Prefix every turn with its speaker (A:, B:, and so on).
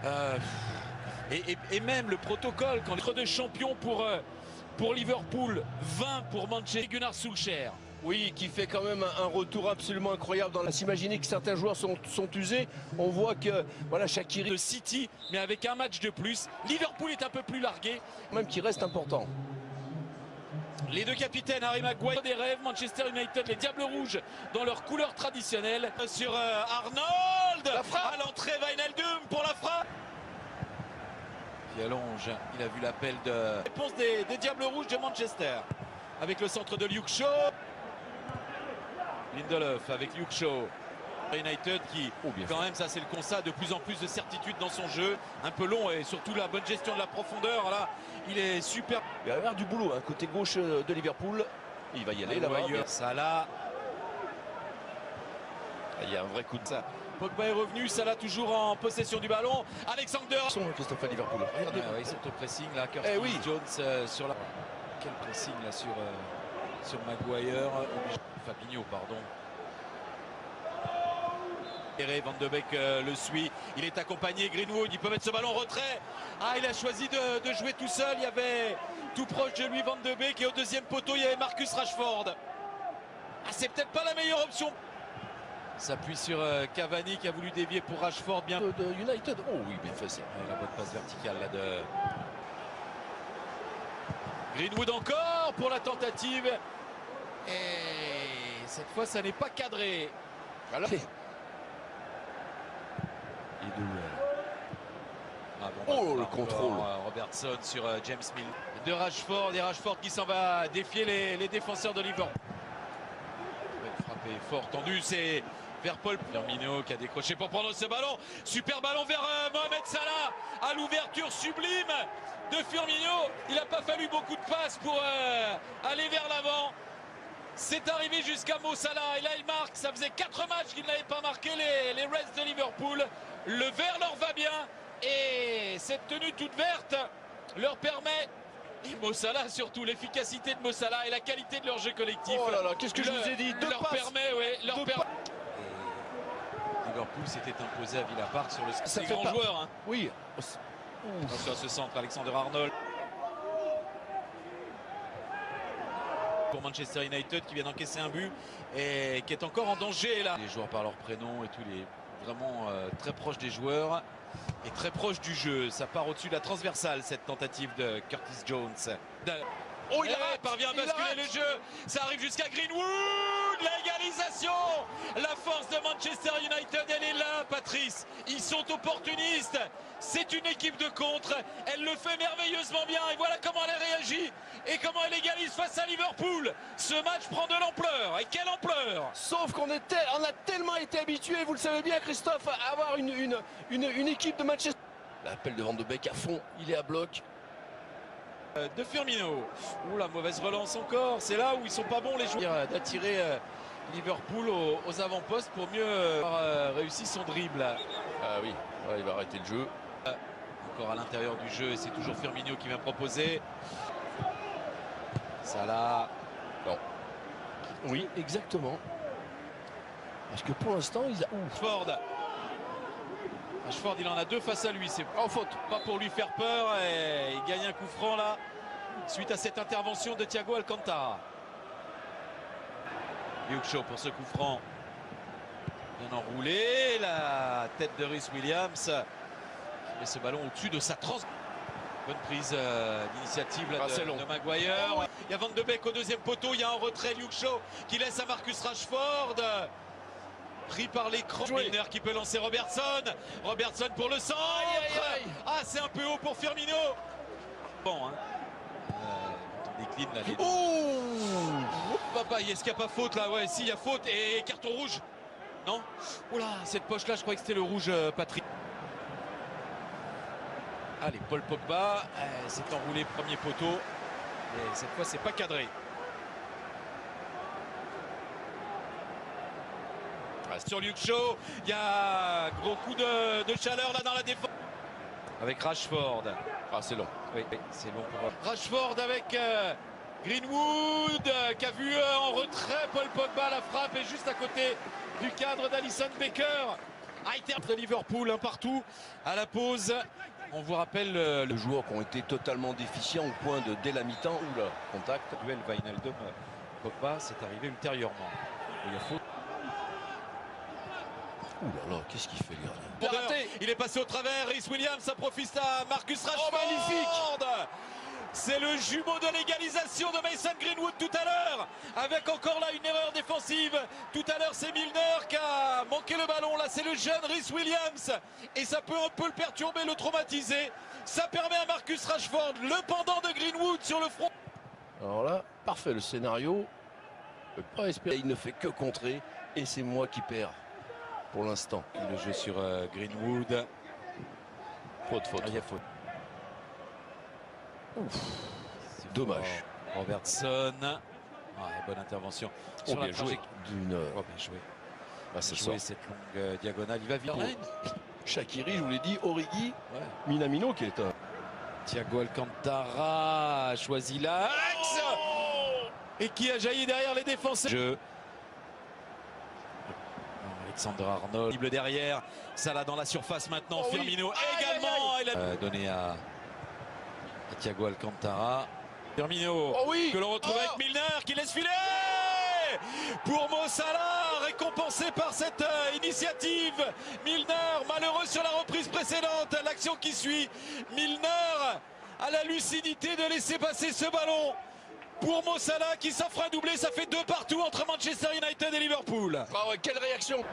A: Euh, et même le protocole, quand les de champion pour Liverpool, 20 pour Manchester, Gunnar Solskjaer.
B: Oui, qui fait quand même un retour absolument incroyable. Dans la... S'imaginer que certains joueurs sont usés, on voit que voilà, Shaqiri
A: de City, mais avec un match de plus. Liverpool est un peu plus largué.
B: Même qui reste important.
A: Les deux capitaines, Harry Maguire des rêves, Manchester United, les Diables Rouges dans leur couleur traditionnelle. Sur Arnold, à l'entrée, Wijnaldum pour la frappe. Qui allonge, il a vu l'appel de réponse des Diables Rouges de Manchester. Avec le centre de Luke Shaw. Lindelof avec Luke Shaw. United qui, quand même, ça c'est le constat, de plus en plus de certitude dans son jeu. Un peu long et surtout la bonne gestion de la profondeur. Là, il est super.
B: Il va y avoir du boulot, hein, côté gauche de Liverpool. Il va y aller là-bas.
A: Salah.
B: Il y a un vrai coup de ça.
A: Pogba est revenu, Salah toujours en possession du ballon. Alexander.
B: Ils sont Christophe à Liverpool. Regardez.
A: Ils sont au pressing là.
B: Oui.
A: Jones sur la. Quel pressing là sur Maguire. Fabinho, pardon. Van de Beek le suit, il est accompagné, Greenwood, il peut mettre ce ballon en retrait. Ah, il a choisi de jouer tout seul, il y avait tout proche de lui Van de Beek et au deuxième poteau il y avait Marcus Rashford. Ah, c'est peut-être pas la meilleure option. S'appuie sur Cavani qui a voulu dévier pour Rashford, bien
B: de United. Oh oui, bien fait ça.
A: La bonne passe verticale là de Greenwood encore pour la tentative. Et cette fois ça n'est pas cadré.
B: Voilà. Le contrôle.
A: Robertson sur James Milner. De Rashford, et Rashford qui s'en va défier les défenseurs de Liverpool. Frappé fort tendu, c'est vers Paul Firmino qui a décroché pour prendre ce ballon. Super ballon vers Mohamed Salah à l'ouverture sublime de Firmino. Il n'a pas fallu beaucoup de passes pour aller vers l'avant. C'est arrivé jusqu'à Mo Salah et là il marque. Ça faisait 4 matchs qu'il n'avait pas marqué les Reds de Liverpool. Le vert leur va bien et cette tenue toute verte leur permet, et Mo Salah surtout, l'efficacité de Mo Salah et la qualité de leur jeu collectif.
B: Oh là là, qu'est-ce que je vous ai dit,
A: leur permet, Liverpool s'était imposé à Villa Park sur le c'est grand joueur. Hein.
B: Oui.
A: Attention à ce centre, Alexander Arnold. Pour Manchester United qui vient d'encaisser un but et qui est encore en danger là. Les joueurs par leur prénom et tout, il est vraiment très proche des joueurs et très proche du jeu. Ça part au-dessus de la transversale cette tentative de Curtis Jones. Oh, il parvient à basculer le jeu. Ça arrive jusqu'à Greenwood. L'égalisation. La force de Manchester United, elle est là, Patrice. Ils sont opportunistes. C'est une équipe de contre. Elle le fait merveilleusement bien. Et voilà comment elle réagit. Et comment elle égalise face à Liverpool. Ce match prend de l'ampleur. Et quelle ampleur!
B: Sauf qu'on a tellement été habitués, vous le savez bien Christophe, à avoir une équipe de Manchester. L'appel de Van de Beek à fond, il est à bloc.
A: De Firmino. Ouh, la mauvaise relance encore. C'est là où ils sont pas bons les joueurs. D'attirer Liverpool aux avant-postes pour mieux réussir son dribble.
B: Ah oui, ouais, il va arrêter le jeu.
A: Encore à l'intérieur du jeu et c'est toujours Firmino qui vient proposer. Salah.
B: Non. Oui, exactement. Parce que pour l'instant, ils
A: Rashford, il en a 2 face à lui. C'est en faute. Pas pour lui faire peur. Et il gagne un coup franc là. Suite à cette intervention de Thiago Alcantara. Luke Shaw pour ce coup franc. Bien enroulé. La tête de Rhys Williams. Qui met ce ballon au-dessus de sa trans. Bonne prise d'initiative de Maguire. Oh, ouais. Il y a Van de Beek au deuxième poteau. Il y a un retrait Luke Shaw qui laisse à Marcus Rashford. Pris par l'écran. Milner qui peut lancer Robertson. Robertson pour le centre. Ah, c'est un peu haut pour Firmino. Bon, hein. On décline là. Papa, est-ce qu'il n'y a pas faute là? Ouais, si, il y a faute et carton rouge. Non? Oula, cette poche là, je croyais que c'était le rouge, Patrick. Allez, Paul Pogba s'est enroulé premier poteau. Et cette fois, c'est pas cadré. Sur Luke Shaw, il y a gros coup de chaleur là dans la défense. Avec Rashford.
B: Ah, c'est long.
A: Oui, c'est long pour Rashford avec Greenwood qui a vu en retrait Paul Pogba. La frappe est juste à côté du cadre d'Alisson Becker. de Liverpool, un partout à la pause. On vous rappelle
B: Les joueurs qui ont été totalement déficients au point de, dès la mi-temps, oula, contact.
A: duel Wijnaldum Pogba, c'est arrivé ultérieurement. Il y a faute.
B: Ouh là là, qu'est-ce qu'il fait, le gardien?
A: Il est passé au travers. Rhys Williams, ça profite à Marcus Rashford.
B: Oh, magnifique!
A: C'est le jumeau de l'égalisation de Mason Greenwood tout à l'heure, avec encore là une erreur défensive. Tout à l'heure, c'est Milner qui a manqué le ballon. Là, c'est le jeune Rhys Williams. Et ça peut un peu le perturber, le traumatiser. Ça permet à Marcus Rashford, le pendant de Greenwood sur le front.
B: Alors là, parfait le scénario. Je peux pas espérer. Il ne fait que contrer. Et c'est moi qui perds. Pour l'instant.
A: Le jeu sur Greenwood.
B: Faute.
A: Il y a faute.
B: Dommage.
A: Robertson. Bonne intervention. Sur la
B: bien joué.
A: bien joué.
B: Ça
A: Jouer
B: sort.
A: cette longue diagonale. Il va vite.
B: Shaqiri, je vous l'ai dit, Origi,
A: Ouais.
B: Minamino qui est un.
A: Thiago Alcantara a choisi l'axe. Et qui a jailli derrière les défenseurs. Jeu. Alexander Arnold. Cible derrière. Salah dans la surface maintenant.
B: Oh oui.
A: Firmino
B: Aïe,
A: également. Il a donné à Thiago Alcantara. Firmino.
B: Oh oui.
A: Que l'on retrouve avec Milner qui laisse filer. Pour Mo Salah, récompensé par cette initiative. Milner, malheureux sur la reprise précédente. L'action qui suit. Milner a la lucidité de laisser passer ce ballon. Pour Mo Salah qui s'offre un doublé, ça fait 2 partout entre Manchester United et Liverpool.
B: Ah ouais, quelle réaction!